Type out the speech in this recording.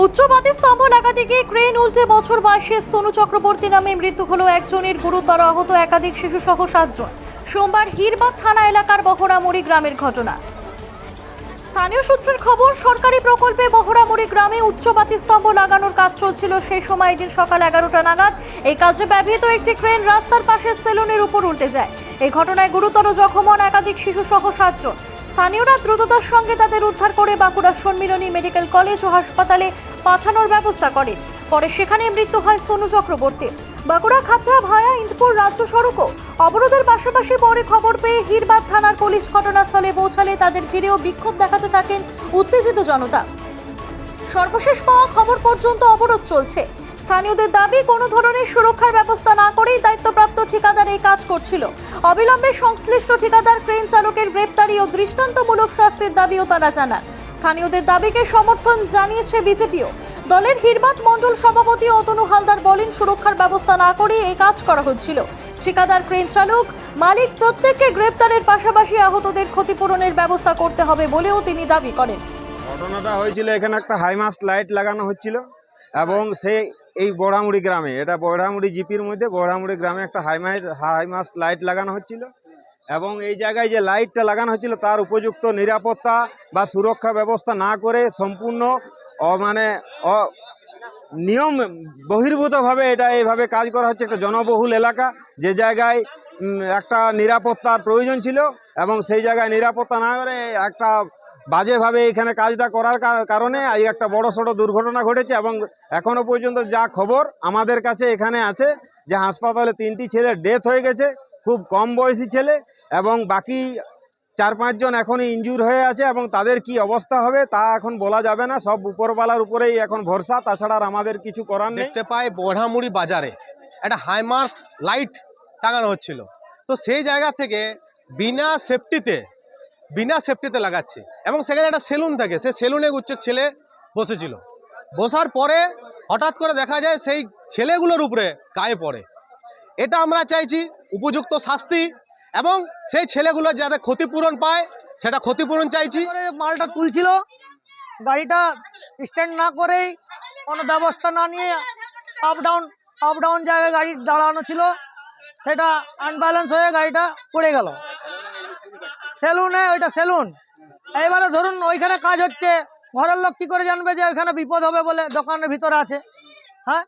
উচ্চবাদী স্তম্ভ লাগাতে গিয়ে ক্রেন উল্টে বছর বয়সী সোনু চক্রবর্তী নামে মৃত্যু হলো একজনের, গুরুতর আহত একাধিক শিশু সহ 7 জন। সোমবার হিরবাদ থানা এলাকার বহরামুড়ি গ্রামের ঘটনা। স্থানীয় সূত্রের খবর, সরকারি প্রকল্পে বহরামুড়ি গ্রামে উচ্চবাদী স্তম্ভ লাগানোর কাজ চলছিল। সেই সময় দিন সকাল 11টা নাগাদ এই কাজে ব্যবহৃত একটি ক্রেন রাস্তার পাশে সেলুনের উপর উল্টে যায়। এই ঘটনায় গুরুতর জখম হন একাধিক শিশু সহ 7 জন। স্থানীয়রা দ্রুততার সঙ্গে তাদের উদ্ধার করে বাঁকুড়া সম্মিলনী মেডিকেল কলেজ ও হাসপাতালে পাঠানোর ব্যবস্থা করেন। পরে সেখানে মৃত্যু হয় সোনু চক্রবর্তী। বাঁকুড়া খাতড়া ভায়া ইন্দপুর রাজ্য সড়কও অবরোধের পাশাপাশি পরে খবর পেয়ে হিরবাদ থানার পুলিশ ঘটনাস্থলে পৌঁছালে তাদের ঘিরেও বিক্ষোভ দেখাতে থাকেন উত্তেজিত জনতা। সর্বশেষ পাওয়া খবর পর্যন্ত অবরোধ চলছে। স্থানীয়দের দাবি, কোনো ধরনের সুরক্ষার ব্যবস্থা না করেই দায়িত্বপ্রাপ্ত ঠিকাদার এই কাজ করছিল। অবিলম্বে সংশ্লিষ্ট ঠিকাদার ক্রেন চালকের গ্রেপ্তারি ও দৃষ্টান্তমূলক শাস্তির দাবিও তারা জানান। স্থানীয়দের দাবিকে সমর্থন জানিয়েছে বিজেপিও। দলের হিরবাদ মণ্ডল সভাপতি অতনু হালদার বলেন, সুরক্ষার ব্যবস্থা না করে এই কাজ করা হচ্ছিল। ঠিকাদার, ক্রেন চালক, মালিক প্রত্যেককে গ্রেপ্তারের পাশাপাশি আহতদের ক্ষতিপূরণের ব্যবস্থা করতে হবে বলেও তিনি দাবি করেন। ঘটনাটা হয়েছিল, এখানে একটা হাইমাস্ট লাইট লাগানো হচ্ছিল এবং এই বড়ামুড়ি গ্রামে, এটা বড়ামুড়ি জিপির মধ্যে বড়ামুড়ি গ্রামে একটা হাইমাস্ট লাইট লাগানো হচ্ছিল এবং এই জায়গায় যে লাইটটা লাগানো হচ্ছিল তার উপযুক্ত নিরাপত্তা বা সুরক্ষা ব্যবস্থা না করে সম্পূর্ণ নিয়ম বহির্ভূতভাবে এটা এইভাবে কাজ করা হচ্ছে। একটা জনবহুল এলাকা, যে জায়গায় একটা নিরাপত্তার প্রয়োজন ছিল এবং সেই জায়গায় নিরাপত্তা না করে একটা বাজেভাবে এখানে কাজটা করার কারণে এই একটা বড়সড় দুর্ঘটনা ঘটেছে। এবং এখনো পর্যন্ত যা খবর আমাদের কাছে এখানে আছে যে হাসপাতালে 3টি ছেলের ডেথ হয়ে গেছে, খুব কম বয়সী ছেলে, এবং বাকি 4-5 জন এখনই ইনজুর হয়ে আছে এবং তাদের কি অবস্থা হবে তা এখন বলা যাবে না। সব উপরওয়ালার উপরেই এখন ভরসা, তাছাড়া আর আমাদের কিছু করার নেই। দেখতে পাই বড়ামুড়ি বাজারে একটা হাইমাস্ট লাইট টাঙানো হচ্ছিল, তো সেই জায়গা থেকে বিনা সেফটিতে লাগাচ্ছে এবং সেখানে একটা সেলুন থাকে, সেই সেলুনে উচ্চের ছেলে বসেছিল। বসার পরে হঠাৎ করে দেখা যায় সেই ছেলেগুলোর উপরে গায়ে পড়ে। এটা আমরা চাইছি উপযুক্ত শাস্তি এবং সেই ছেলেগুলো যাতে ক্ষতিপূরণ পায় সেটা ক্ষতিপূরণ চাইছি। মালটা তুলছিল, গাড়িটা স্ট্যান্ড না করেই, কোনো ব্যবস্থা না নিয়ে আপ ডাউন জায়গায় গাড়ি দাঁড়ানো ছিল, সেটা আনব্যালেন্স হয়ে গাড়িটা পড়ে গেল সেলুনে। ওইটা সেলুন, এবারে ধরুন ওইখানে কাজ হচ্ছে, ঘরের লোক কি করে জানবে যে ওইখানে বিপদ হবে বলে? দোকানের ভিতরে আছে, হ্যাঁ।